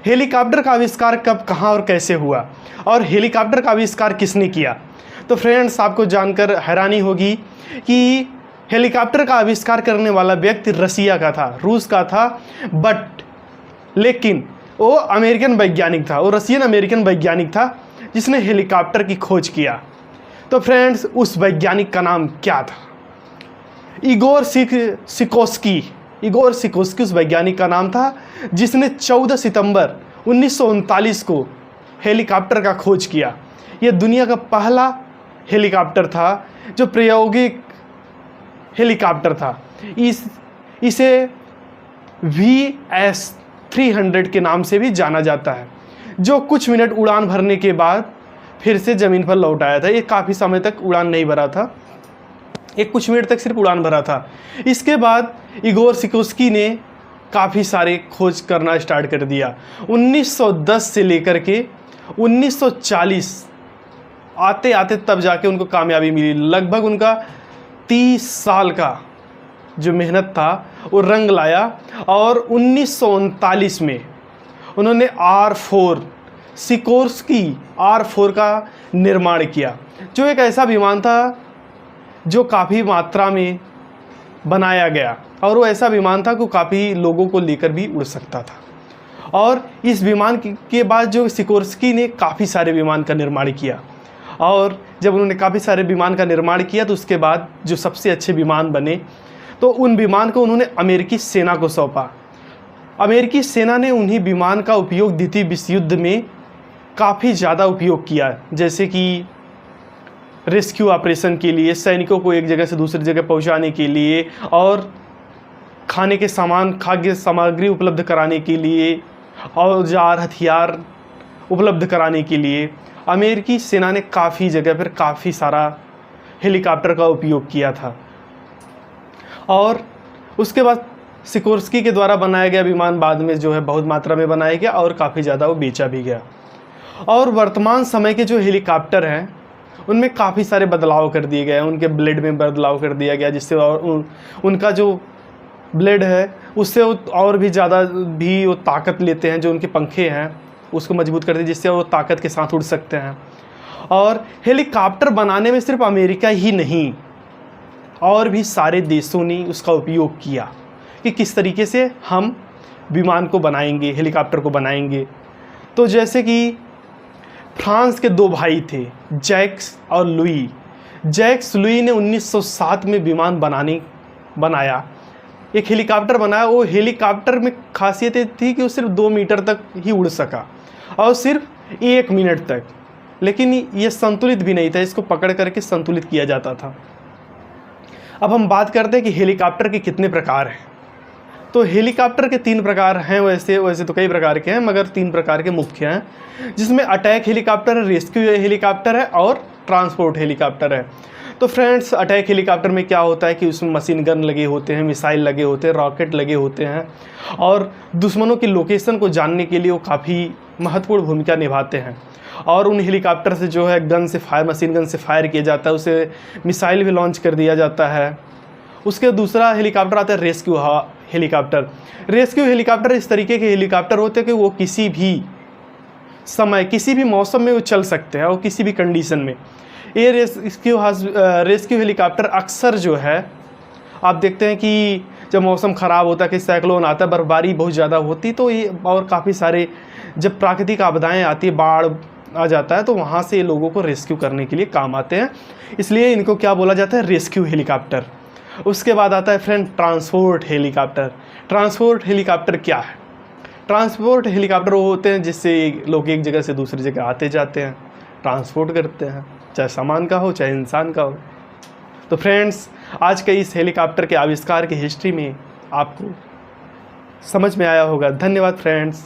Helicopter का आविष्कार कब, कहाँ और कैसे हुआ, और हेलीकॉप्टर का आविष्कार किसने किया। तो फ्रेंड्स, आपको जानकर हैरानी होगी कि हेलीकॉप्टर का आविष्कार करने वाला व्यक्ति रसिया का था, रूस का था, लेकिन वो अमेरिकन वैज्ञानिक था, वो रसियन अमेरिकन वैज्ञानिक था जिसने हेलीकॉप्टर की खोज किया। तो फ्रेंड्स, उस वैज्ञानिक का नाम क्या था? इगोर सिकोस्की उस वैज्ञानिक का नाम था जिसने 14 सितंबर 1939 को हेलीकॉप्टर का खोज किया। यह दुनिया का पहला हेलीकॉप्टर था जो प्रायोगिक हेलीकॉप्टर था। इसे VS-300 के नाम से भी जाना जाता है, जो कुछ मिनट उड़ान भरने के बाद फिर से ज़मीन पर लौट आया था। ये काफ़ी समय तक उड़ान नहीं भरा था, एक कुछ मिनट तक सिर्फ उड़ान भरा था। इसके बाद इगोर सिकोस्की ने काफ़ी सारे खोज करना स्टार्ट कर दिया। 1910 से लेकर के 1940 आते आते तब जाके उनको कामयाबी मिली। लगभग उनका 30 साल का जो मेहनत था वो रंग लाया, और 1939 में उन्होंने सिकोर्स्की R4 का निर्माण किया, जो एक ऐसा विमान था जो काफ़ी मात्रा में बनाया गया, और वो ऐसा विमान था कि काफ़ी लोगों को लेकर भी उड़ सकता था। और इस विमान के बाद जो सिकोर्स्की ने काफ़ी सारे विमान का निर्माण किया, और जब उन्होंने काफ़ी सारे विमान का निर्माण किया तो उसके बाद जो सबसे अच्छे विमान बने, तो उन विमान को उन्होंने अमेरिकी सेना को सौंपा। अमेरिकी सेना ने उन्हीं विमान का उपयोग द्वितीय विश्व युद्ध में काफ़ी ज़्यादा उपयोग किया, जैसे कि रेस्क्यू ऑपरेशन के लिए, सैनिकों को एक जगह से दूसरी जगह पहुंचाने के लिए, और खाने के सामान, खाद्य सामग्री उपलब्ध कराने के लिए, औजार हथियार उपलब्ध कराने के लिए अमेरिकी सेना ने काफ़ी जगह पर काफ़ी सारा हेलीकॉप्टर का उपयोग किया था। और उसके बाद सिकोर्स्की के द्वारा बनाया गया विमान बाद में जो है बहुत मात्रा में बनाया गया, और काफ़ी ज़्यादा वो बेचा भी गया। और वर्तमान समय के जो हेलीकॉप्टर हैं उनमें काफ़ी सारे बदलाव कर दिए गए हैं। उनके ब्लेड में बदलाव कर दिया गया, जिससे और उनका जो ब्लेड है उससे और भी ज़्यादा भी वो ताकत लेते हैं। जो उनके पंखे हैं उसको मजबूत करते हैं, जिससे वो ताकत के साथ उड़ सकते हैं। और हेलीकॉप्टर बनाने में सिर्फ अमेरिका ही नहीं, और भी सारे देशों ने उसका उपयोग किया कि किस तरीके से हम विमान को बनाएंगे, हेलीकॉप्टर को बनाएंगे। तो जैसे कि फ्रांस के दो भाई थे, जैक्स और लुई। जैक्स लुई ने 1907 में विमान बनाया, एक हेलीकॉप्टर बनाया। वो हेलीकॉप्टर में खासियत थी कि वो सिर्फ 2 मीटर तक ही उड़ सका, और सिर्फ 1 मिनट तक। लेकिन ये संतुलित भी नहीं था, इसको पकड़ करके संतुलित किया जाता था। अब हम बात करते हैं कि हेलीकॉप्टर के कितने प्रकार हैं। तो हेलीकॉप्टर के 3 प्रकार हैं, वैसे तो कई प्रकार के हैं, मगर 3 प्रकार के मुख्य हैं, जिसमें अटैक हेलीकॉप्टर है, रेस्क्यू हेलीकॉप्टर है, और ट्रांसपोर्ट हेलीकॉप्टर है। तो फ्रेंड्स, अटैक हेलीकॉप्टर में क्या होता है कि उसमें मशीन गन लगे होते हैं, मिसाइल लगे होते हैं, रॉकेट लगे होते हैं, और दुश्मनों की लोकेशन को जानने के लिए वो काफ़ी महत्वपूर्ण भूमिका निभाते हैं। और उन हेलीकॉप्टर से जो है मशीन गन से फायर किया जाता है, उसे मिसाइल भी लॉन्च कर दिया जाता है। उसके दूसरा हेलीकॉप्टर आता है रेस्क्यू हेलीकॉप्टर। रेस्क्यू हेलीकॉप्टर इस तरीके के हेलीकॉप्टर होते हैं कि वो किसी भी समय, किसी भी मौसम में वो चल सकते हैं, और किसी भी कंडीशन में। ये रेस्क्यू हेलीकॉप्टर अक्सर जो है आप देखते हैं कि जब मौसम ख़राब होता है, कि साइक्लोन आता है, बर्फबारी बहुत ज़्यादा होती, तो ये और काफ़ी सारे जब प्राकृतिक आपदाएँ आती है, बाढ़ आ जाता है, तो वहाँ से ये लोगों को रेस्क्यू करने के लिए काम आते हैं। इसलिए इनको क्या बोला जाता है? Rescue helicopter. उसके बाद आता है friend transport helicopter. Transport helicopter क्या है? ट्रांसपोर्ट हेलीकॉप्टर वो होते हैं जिससे लोग एक जगह से दूसरी जगह आते जाते हैं, ट्रांसपोर्ट करते हैं, चाहे सामान का हो चाहे इंसान का हो। तो फ्रेंड्स, आज के इस हेलीकॉप्टर के आविष्कार की हिस्ट्री में आपको समझ में आया होगा। धन्यवाद फ्रेंड्स।